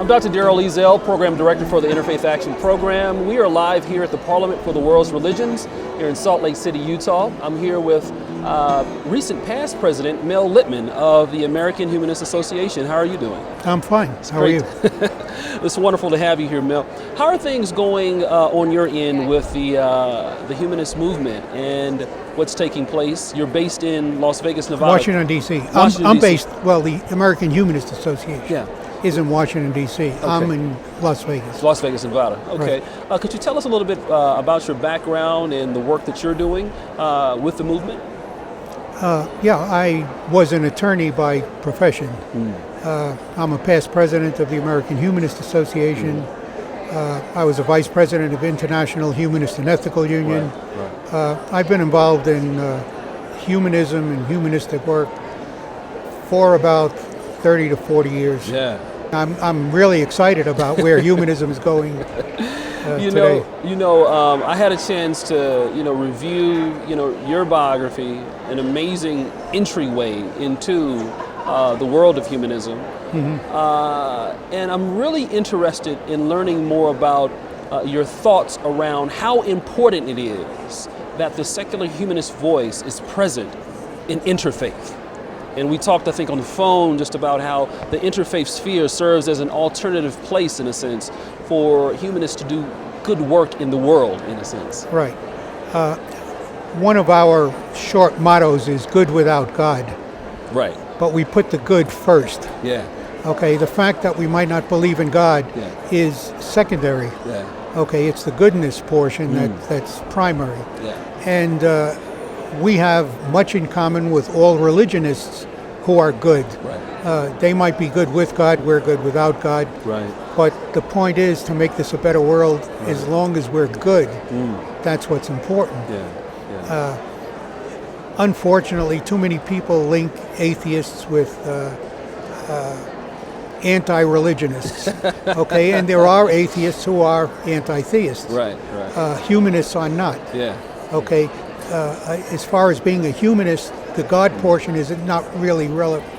Dr. Darrell Ezell, Program Director for the Interfaith Action Program. We are live here at the Parliament for the World's Religions here in Salt Lake City, Utah. I'm here with recent past President Mel Lipman of the American Humanist Association. How are you doing? I'm fine. How are you? It's wonderful to have you here, Mel. How are things going on your end with the humanist movement and what's taking place? You're based in Las Vegas, Nevada. Washington, D.C. I'm based, the American Humanist Association is in Washington, D.C. Okay. I'm in Las Vegas. Las Vegas, Nevada. Okay. Right. Could you tell us a little bit about your background and the work that you're doing with the movement? I was an attorney by profession. I'm a past president of the American Humanist Association. I was a vice president of International Humanist and Ethical Union. Right. I've been involved in humanism and humanistic work for about 30 to 40 years. Yeah. I'm really excited about where humanism is going today. I had a chance to, review, your biography, an amazing entryway into the world of humanism. And I'm really interested in learning more about your thoughts around how important it is that the secular humanist voice is present in interfaith. And we talked, I think, on the phone just about how the interfaith sphere serves as an alternative place, in a sense, for humanists to do good work in the world, in a sense. Right. One of our short mottos is good without God. Right. But we put the good first. Yeah. Okay, the fact that we might not believe in God is secondary. Yeah. Okay, it's the goodness portion that's primary. Yeah. And we have much in common with all religionists who are good. Right. They might be good with God, we're good without God. Right. But the point is to make this a better world. As long as we're good. That's what's important. Yeah. Unfortunately, too many people link atheists with anti-religionists. Okay, and there are atheists who are anti-theists. Right. Humanists are not. Yeah. Okay. As far as being a humanist, the God portion is not really relevant.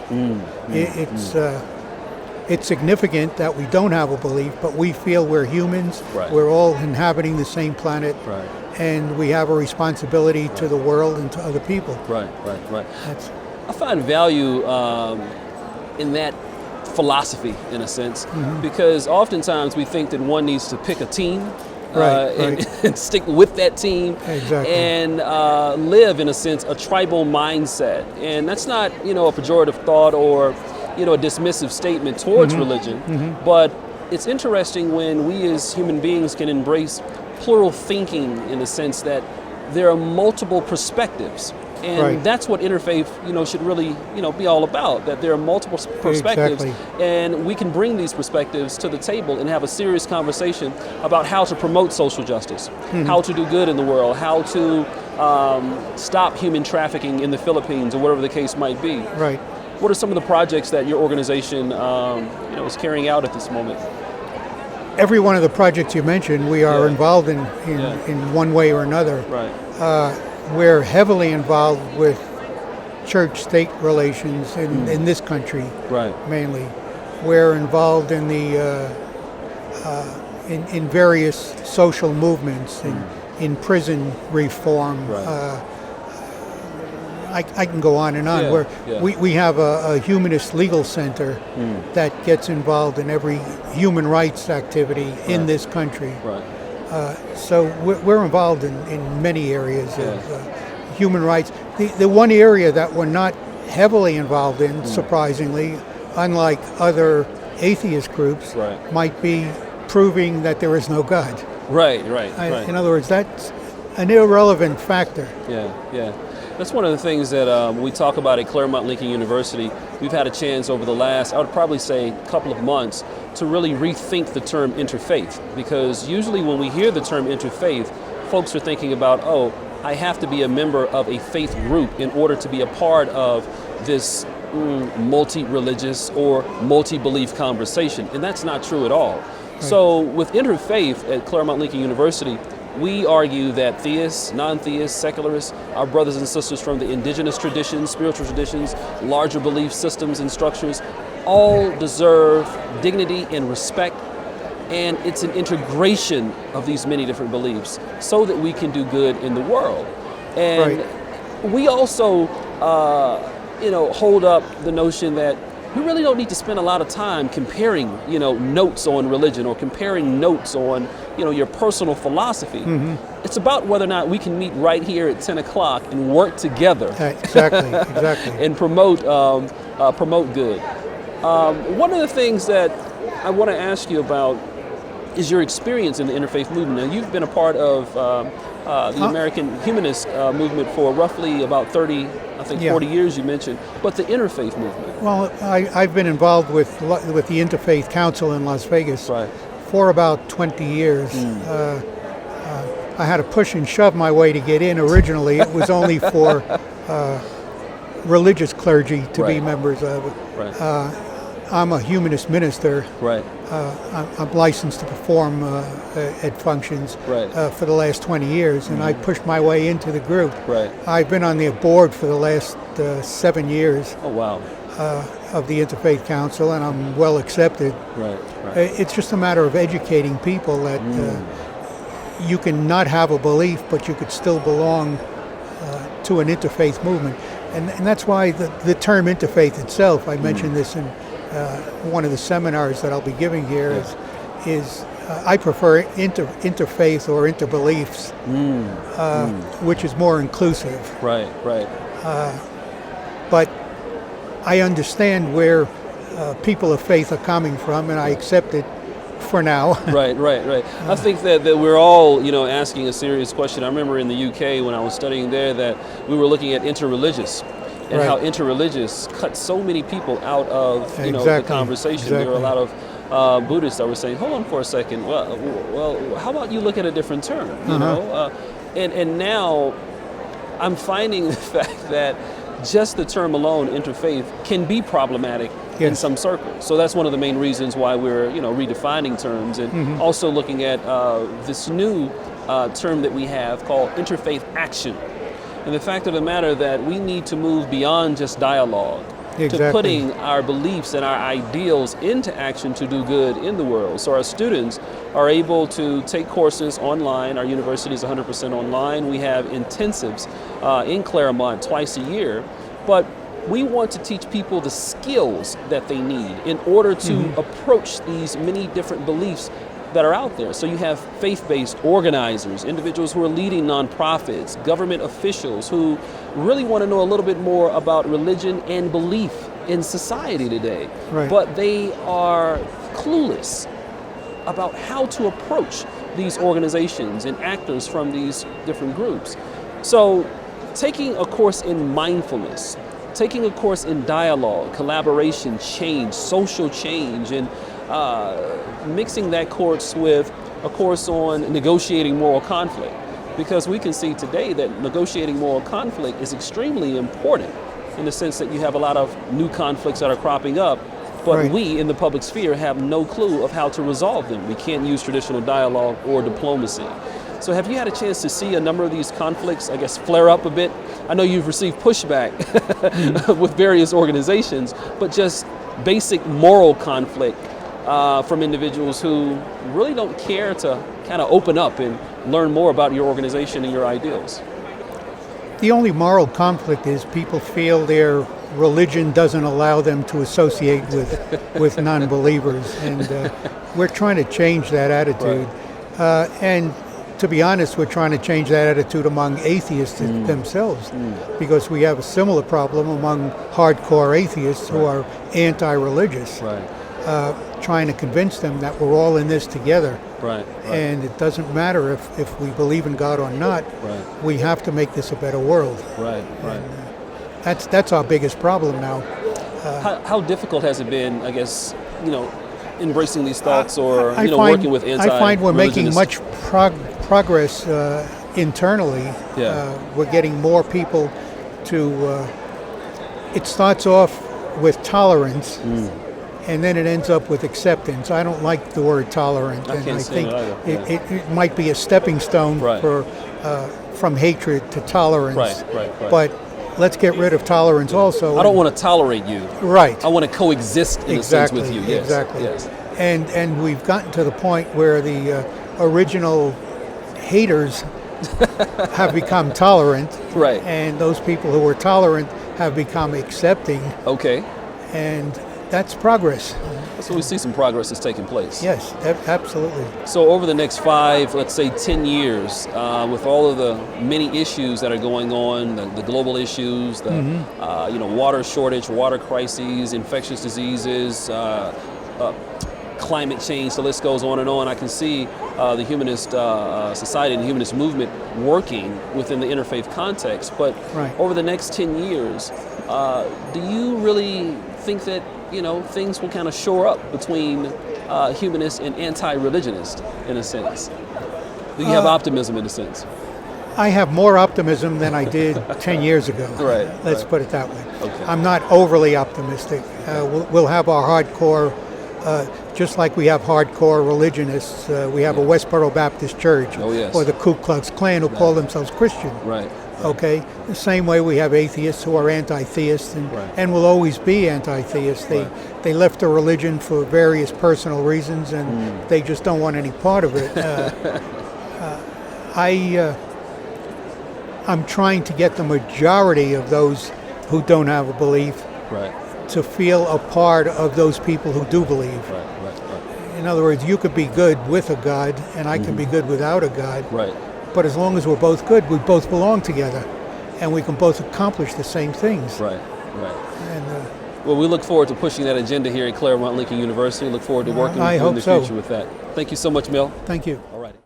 It's significant that we don't have a belief, but we feel we're humans. Right. We're all inhabiting the same planet. Right. And we have a responsibility to the world and to other people. Right. I find value in that philosophy, in a sense, because oftentimes we think that one needs to pick a team and stick with that team. Exactly. And live, in a sense, a tribal mindset. And that's not, a pejorative thought or, a dismissive statement towards religion, but it's interesting when we as human beings can embrace plural thinking, in the sense that there are multiple perspectives. And that's what interfaith, should really, be all about, that there are multiple perspectives. Exactly. And we can bring these perspectives to the table and have a serious conversation about how to promote social justice, how to do good in the world, how to stop human trafficking in the Philippines, or whatever the case might be. Right. What are some of the projects that your organization, is carrying out at this moment? Every one of the projects you mentioned, we are involved in one way or another. Right. We're heavily involved with church-state relations in this country, mainly. We're involved in the in various social movements, in prison reform. I can go on and on. We have a humanist legal center that gets involved in every human rights activity in this country. So we're involved in many areas of human rights. The one area that we're not heavily involved in, surprisingly, unlike other atheist groups, might be proving that there is no God. Right. In other words, that's an irrelevant factor. Yeah. That's one of the things that we talk about at Claremont Lincoln University. We've had a chance over the last, I would probably say, couple of months to really rethink the term interfaith. Because usually when we hear the term interfaith, folks are thinking about, I have to be a member of a faith group in order to be a part of this multi-religious or multi-belief conversation. And that's not true at all. So with interfaith at Claremont Lincoln University, we argue that theists, non-theists, secularists, our brothers and sisters from the indigenous traditions, spiritual traditions, larger belief systems and structures, all deserve dignity and respect, and it's an integration of these many different beliefs so that we can do good in the world. And we also, hold up the notion that we really don't need to spend a lot of time comparing, notes on religion or comparing notes on, your personal philosophy. It's about whether or not we can meet right here at 10 o'clock and work together. Exactly. And promote good. One of the things that I want to ask you about is your experience in the interfaith movement. Now, you've been a part of the American Humanist movement for roughly about 40 years, you mentioned, but the interfaith movement. Well, I've been involved with the Interfaith Council in Las Vegas for about 20 years. I had to push and shove my way to get in originally. It was only for religious clergy to be members of it. I'm a humanist minister. I'm licensed to perform at functions for the last 20 years, and I pushed my way into the group. I've been on the board for the last 7 years. Oh, wow. Of the Interfaith Council, and I'm well accepted. It's just a matter of educating people that you can not have a belief, but you could still belong to an interfaith movement. And that's why the term interfaith itself, I mentioned this in one of the seminars that I'll be giving here, is I prefer interfaith or interbeliefs, which is more inclusive. But I understand where people of faith are coming from, and I accept it for now. Right. I think that we're all, asking a serious question. I remember in the UK when I was studying there that we were looking at interreligious and how interreligious cut so many people out of, the conversation. There were a lot of Buddhists that were saying, hold on for a second, well, how about you look at a different term, and now I'm finding the fact that just the term alone, interfaith, can be problematic in some circles. So that's one of the main reasons why we're, redefining terms and also looking at this new term that we have called Interfaith Action. And the fact of the matter that we need to move beyond just dialogue to putting our beliefs and our ideals into action to do good in the world. So our students are able to take courses online. Our university is 100% online. We have intensives in Claremont twice a year. But we want to teach people the skills that they need in order to approach these many different beliefs that are out there. So you have faith-based organizers, individuals who are leading nonprofits, government officials who really want to know a little bit more about religion and belief in society today. But they are clueless about how to approach these organizations and actors from these different groups. So taking a course in mindfulness, taking a course in dialogue, collaboration, change, social change, and mixing that course with a course on negotiating moral conflict, because we can see today that negotiating moral conflict is extremely important in the sense that you have a lot of new conflicts that are cropping up, but we in the public sphere have no clue of how to resolve them. We can't use traditional dialogue or diplomacy. So have you had a chance to see a number of these conflicts, I guess, flare up a bit? I know you've received pushback with various organizations, but just basic moral conflict from individuals who really don't care to kind of open up and learn more about your organization and your ideals. The only moral conflict is people feel their religion doesn't allow them to associate with non-believers, and we're trying to change that attitude. And to be honest, we're trying to change that attitude among atheists themselves, because we have a similar problem among hardcore atheists who are anti-religious, trying to convince them that we're all in this together. And it doesn't matter if we believe in God or not. We have to make this a better world. That's our biggest problem now. How difficult has it been, I guess, embracing these thoughts or working with anti-religionists? I find we're making much progress internally. We're getting more people to. It starts off with tolerance, and then it ends up with acceptance. I don't like the word tolerant, and I think it might be a stepping stone for from hatred to tolerance. But let's get rid of tolerance also. I don't want to tolerate you. Right. I want to coexist in a sense with you. Yes. Exactly. Yes. And we've gotten to the point where the original haters have become tolerant. Right. And those people who were tolerant have become accepting. Okay. And that's progress. So we see some progress is taking place. Yes, absolutely. So over the next 5, let's say 10 years, with all of the many issues that are going on, the global issues, the water shortage, water crises, infectious diseases, climate change, the list goes on and on. I can see the humanist society and the humanist movement working within the interfaith context. But over the next 10 years, do you really think that things will kind of shore up between humanists and anti-religionists in a sense? Do you have optimism in a sense? I have more optimism than I did 10 years ago. Right. Let's put it that way. Okay. I'm not overly optimistic. We'll have our hardcore, just like we have hardcore religionists. We have a Westboro Baptist Church or the Ku Klux Klan who call themselves Christian. Right. Okay, the same way we have atheists who are anti-theists and will always be anti-theists. They left the religion for various personal reasons and they just don't want any part of it. I'm trying to get the majority of those who don't have a belief to feel a part of those people who do believe. In other words, you could be good with a God and I can be good without a God. Right. But as long as we're both good, we both belong together, and we can both accomplish the same things. Right. And well, we look forward to pushing that agenda here at Claremont Lincoln University. Look forward to working with you in the future with that. Thank you so much, Mel. Thank you.